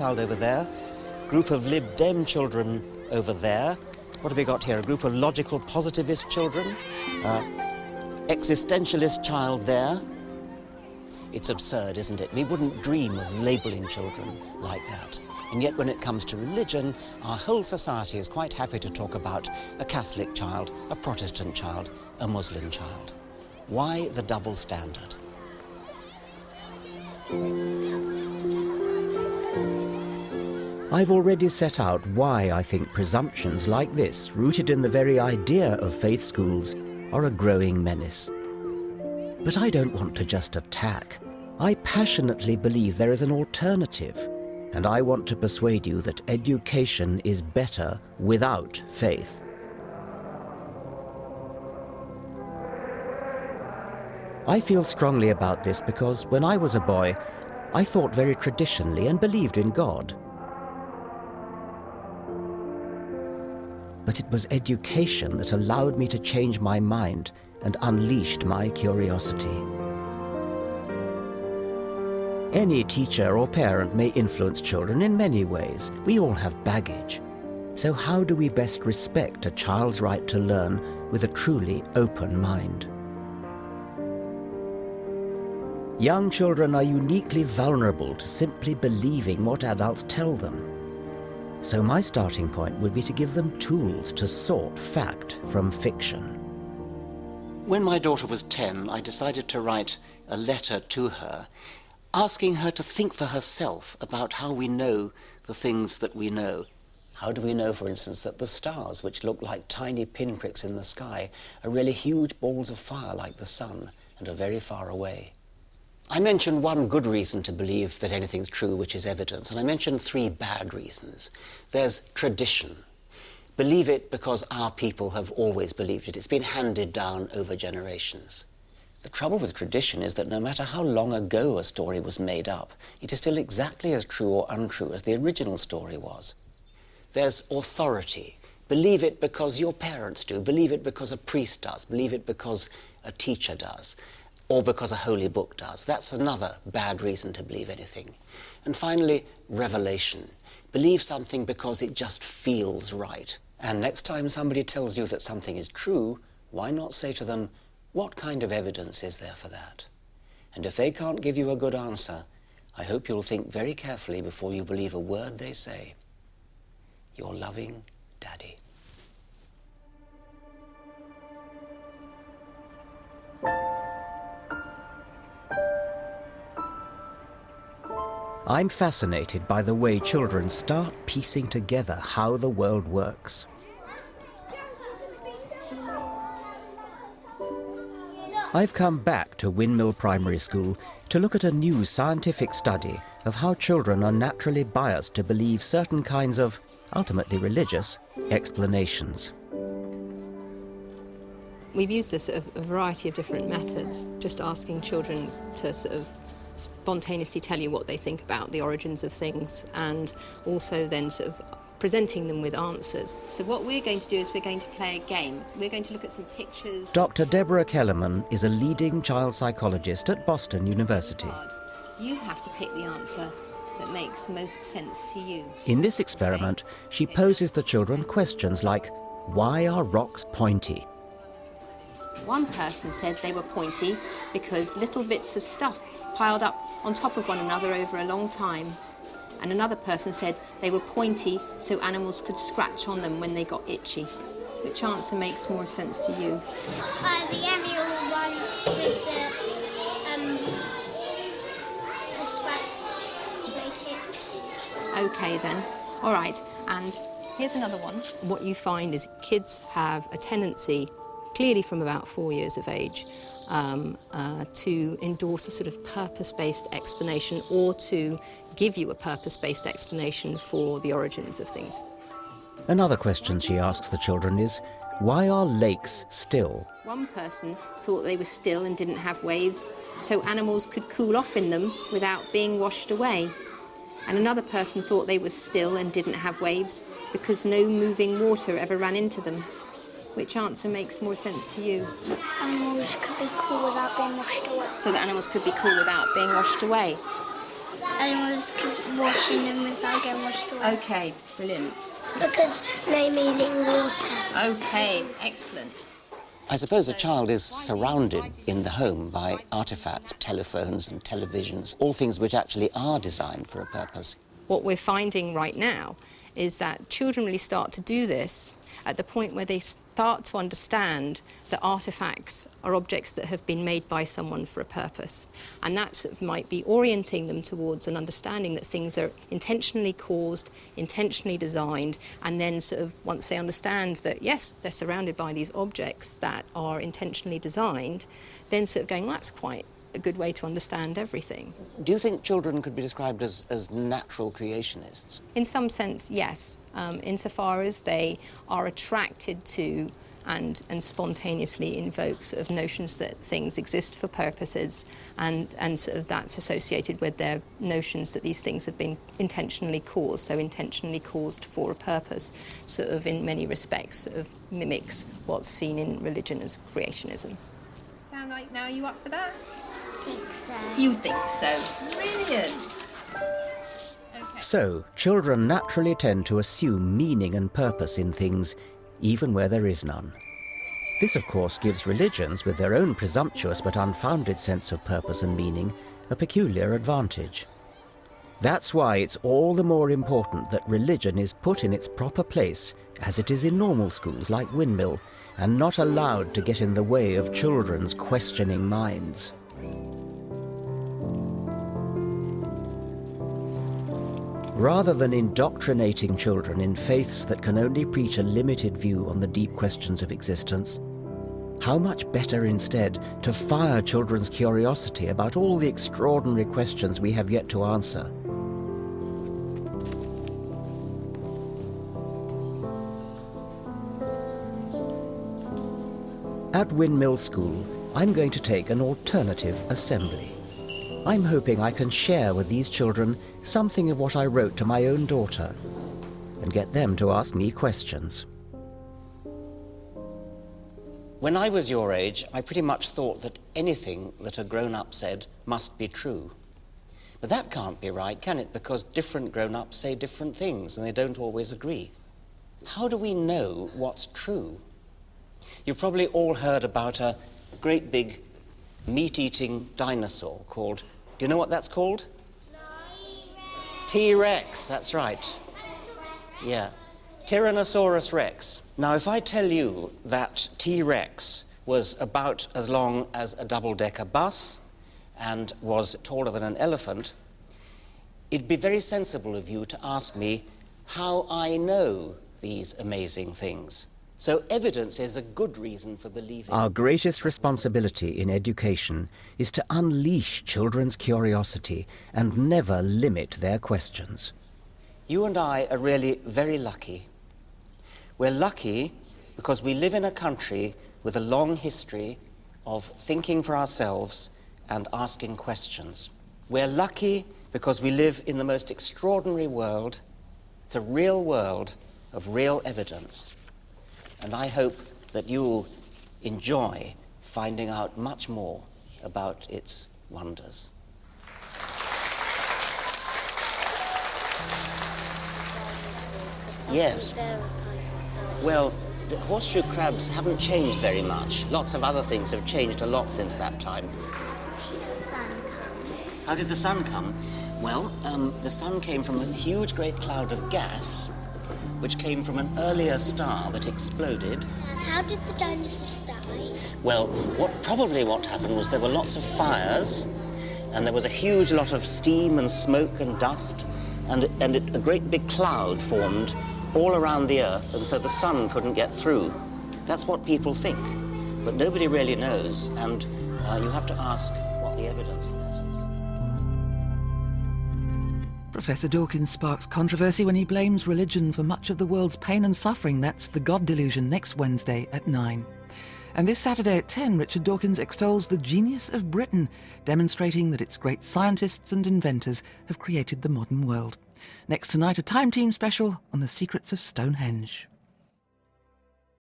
child over there, group of Lib Dem children over there. What have we got here? A group of logical positivist children, existentialist child there. It's absurd, isn't it? We wouldn't dream of labelling children like that. And yet when it comes to religion, our whole society is quite happy to talk about a Catholic child, a Protestant child, a Muslim child. Why the double standard? I've already set out why I think presumptions like this, rooted in the very idea of faith schools, are a growing menace. But I don't want to just attack. I passionately believe there is an alternative, and I want to persuade you that education is better without faith. I feel strongly about this because when I was a boy, I thought very traditionally and believed in God. But it was education that allowed me to change my mind and unleashed my curiosity. Any teacher or parent may influence children in many ways. We all have baggage. So how do we best respect a child's right to learn with a truly open mind? Young children are uniquely vulnerable to simply believing what adults tell them. So my starting point would be to give them tools to sort fact from fiction. When my daughter was 10, I decided to write a letter to her, asking her to think for herself about how we know the things that we know. How do we know, for instance, that the stars, which look like tiny pinpricks in the sky, are really huge balls of fire like the sun and are very far away? I mentioned one good reason to believe that anything's true, which is evidence, and I mentioned 3 bad reasons. There's tradition. Believe it because our people have always believed it. It's been handed down over generations. The trouble with tradition is that no matter how long ago a story was made up, it is still exactly as true or untrue as the original story was. There's authority. Believe it because your parents do. Believe it because a priest does. Believe it because a teacher does. Or because a holy book does. That's another bad reason to believe anything. And finally, revelation. Believe something because it just feels right. And next time somebody tells you that something is true, why not say to them, what kind of evidence is there for that? And if they can't give you a good answer, I hope you'll think very carefully before you believe a word they say. Your loving Daddy. I'm fascinated by the way children start piecing together how the world works. I've come back to Windmill Primary School to look at a new scientific study of how children are naturally biased to believe certain kinds of, ultimately religious, explanations. We've used a variety of different methods, just asking children to sort of spontaneously tell you what they think about the origins of things, and also then sort of presenting them with answers. So what we're going to do is we're going to play a game. We're going to look at some pictures. Dr. Deborah Kellerman is a leading child psychologist at Boston University. You have to pick the answer that makes most sense to you. In this experiment, she poses the children questions like, why are rocks pointy? One person said they were pointy because little bits of stuff piled up on top of one another over a long time. And another person said they were pointy so animals could scratch on them when they got itchy. Which answer makes more sense to you? The animal one with the scratch. Okay then, all right, and here's another one. What you find is kids have a tendency, clearly from about 4 years of age, to endorse a sort of purpose-based explanation, or to give you a purpose-based explanation for the origins of things. Another question she asks the children is, why are lakes still? One person thought they were still and didn't have waves, so animals could cool off in them without being washed away. And another person thought they were still and didn't have waves because no moving water ever ran into them. Which answer makes more sense to you? Animals could be cool without being washed away. So that animals could be cool without being washed away. animals keep washing them without getting washed away. Okay, brilliant. Because they need it in water. Okay, excellent. I suppose a child is surrounded in the home by artifacts, telephones and televisions, all things which actually are designed for a purpose. What we're finding right now is that children really start to do this at the point where they start to understand that artifacts are objects that have been made by someone for a purpose. And that sort of might be orienting them towards an understanding that things are intentionally caused, intentionally designed, and then sort of once they understand that, yes, they're surrounded by these objects that are intentionally designed, then sort of going, well, that's quite a good way to understand everything. Do you think children could be described as natural creationists? In some sense, yes, insofar as they are attracted to and spontaneously invoke sort of notions that things exist for purposes, and sort of that's associated with their notions that these things have been intentionally caused, so intentionally caused for a purpose, sort of in many respects sort of mimics what's seen in religion as creationism. Sound like now you up for that? I think so. You think so? Brilliant. Okay. So, children naturally tend to assume meaning and purpose in things, even where there is none. This, of course, gives religions, with their own presumptuous but unfounded sense of purpose and meaning, a peculiar advantage. That's why it's all the more important that religion is put in its proper place, as it is in normal schools like Windmill, and not allowed to get in the way of children's questioning minds. Rather than indoctrinating children in faiths that can only preach a limited view on the deep questions of existence, how much better instead to fire children's curiosity about all the extraordinary questions we have yet to answer. At Windmill School, I'm going to take an alternative assembly. I'm hoping I can share with these children something of what I wrote to my own daughter and get them to ask me questions. When I was your age, I pretty much thought that anything that a grown-up said must be true. But that can't be right, can it? Because different grown-ups say different things and they don't always agree. How do we know what's true? You've probably all heard about a great big meat-eating dinosaur called, do you know what that's called? T-Rex, that's right. Yeah, Tyrannosaurus Rex. Now, if I tell you that T-Rex was about as long as a double-decker bus and was taller than an elephant, it'd be very sensible of you to ask me how I know these amazing things. So evidence is a good reason for believing. Our greatest responsibility in education is to unleash children's curiosity and never limit their questions. You and I are really very lucky. We're lucky because we live in a country with a long history of thinking for ourselves and asking questions. We're lucky because we live in the most extraordinary world. It's a real world of real evidence. And I hope that you'll enjoy finding out much more about its wonders. Yes. Well, the horseshoe crabs haven't changed very much. Lots of other things have changed a lot since that time. How did the sun come? Well, the sun came from a huge great cloud of gas which came from an earlier star that exploded. How did the dinosaurs die? Well, what happened was there were lots of fires, and there was a huge lot of steam and smoke and dust, and a great big cloud formed all around the Earth, and so the sun couldn't get through. That's what people think, but nobody really knows, and you have to ask what the evidence for that is. Professor Dawkins sparks controversy when he blames religion for much of the world's pain and suffering. That's The God Delusion next Wednesday at 9. And this Saturday at 10, Richard Dawkins extols the genius of Britain, demonstrating that its great scientists and inventors have created the modern world. Next tonight, a Time Team special on the secrets of Stonehenge.